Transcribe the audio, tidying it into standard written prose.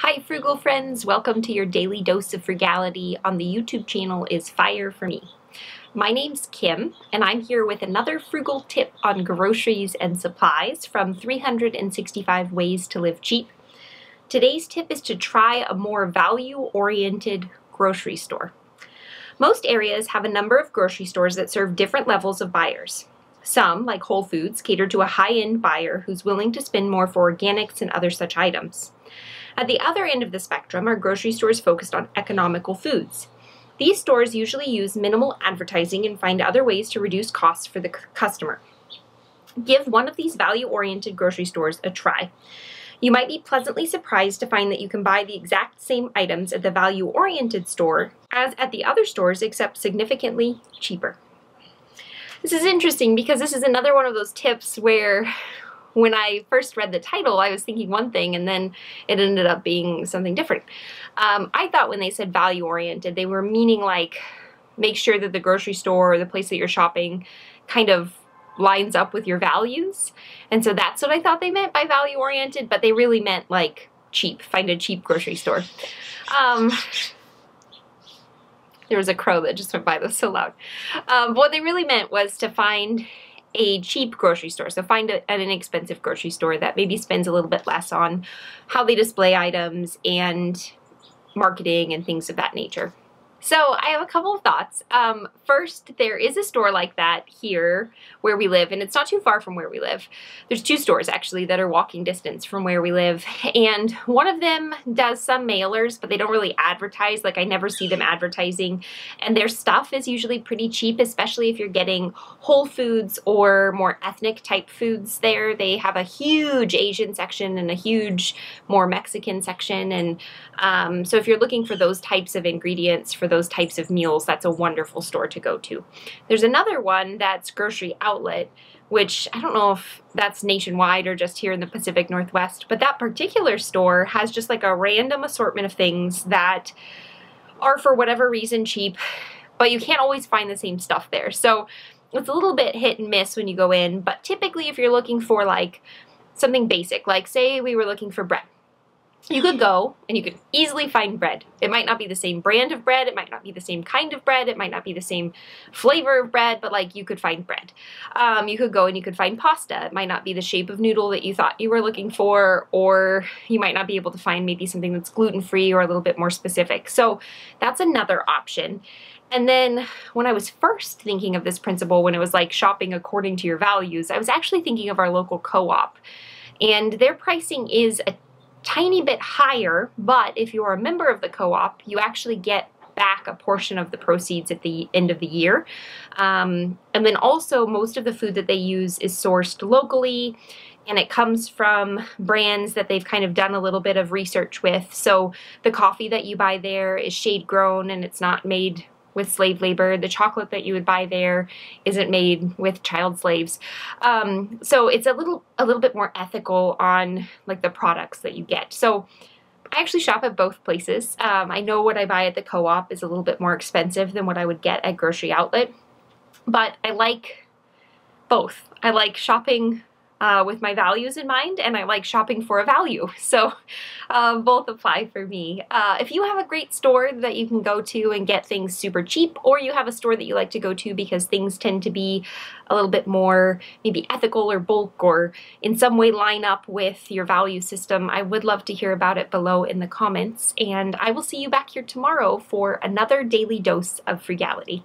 Hi frugal friends, welcome to your daily dose of frugality on the YouTube channel is Fire for Me. My name's Kim and I'm here with another frugal tip on groceries and supplies from 365 Ways to Live Cheap. Today's tip is to try a more value-oriented grocery store. Most areas have a number of grocery stores that serve different levels of buyers. Some, like Whole Foods, cater to a high-end buyer who's willing to spend more for organics and other such items. At the other end of the spectrum are grocery stores focused on economical foods. These stores usually use minimal advertising and find other ways to reduce costs for the customer. Give one of these value-oriented grocery stores a try. You might be pleasantly surprised to find that you can buy the exact same items at the value-oriented store as at the other stores, except significantly cheaper. This is interesting because this is another one of those tips where when I first read the title, I was thinking one thing and then it ended up being something different. I thought when they said value-oriented, they were meaning like make sure that the grocery store or the place that you're shopping kind of lines up with your values. And so that's what I thought they meant by value-oriented, but they really meant like cheap, find a cheap grocery store. There was a crow that just went by, that was so loud. What they really meant was to find a cheap grocery store. So find an inexpensive grocery store that maybe spends a little bit less on how they display items and marketing and things of that nature. So I have a couple of thoughts. First, there is a store like that here where we live, and it's not too far from where we live. There's two stores actually that are walking distance from where we live, and one of them does some mailers, but they don't really advertise. Like I never see them advertising, and their stuff is usually pretty cheap, especially if you're getting Whole Foods or more ethnic type foods there. They have a huge Asian section and a huge more Mexican section, and so if you're looking for those types of ingredients for those types of meals, that's a wonderful store to go to. There's another one that's Grocery Outlet, which I don't know if that's nationwide or just here in the Pacific Northwest, but that particular store has just like a random assortment of things that are for whatever reason cheap, but you can't always find the same stuff there. So it's a little bit hit and miss when you go in, but typically if you're looking for like something basic, like say we were looking for bread, you could go and you could easily find bread. It might not be the same brand of bread, it might not be the same kind of bread, it might not be the same flavor of bread, but like you could find bread. You could go and you could find pasta. It might not be the shape of noodle that you thought you were looking for, or you might not be able to find maybe something that's gluten-free or a little bit more specific. So that's another option. And then when I was first thinking of this principle, when it was like shopping according to your values, I was actually thinking of our local co-op. And their pricing is a tiny bit higher, but if you're a member of the co-op, you actually get back a portion of the proceeds at the end of the year. And then also most of the food that they use is sourced locally, and it comes from brands that they've kind of done a little bit of research with. So the coffee that you buy there is shade grown and it's not made with slave labor. The chocolate that you would buy there isn't made with child slaves. So it's a little bit more ethical on like the products that you get. So I actually shop at both places. I know what I buy at the co-op is a little bit more expensive than what I would get at Grocery Outlet, but I like both. I like shopping with my values in mind, and I like shopping for a value. So both apply for me. If you have a great store that you can go to and get things super cheap, or you have a store that you like to go to because things tend to be a little bit more maybe ethical or bulk or in some way line up with your value system, I would love to hear about it below in the comments. And I will see you back here tomorrow for another daily dose of frugality.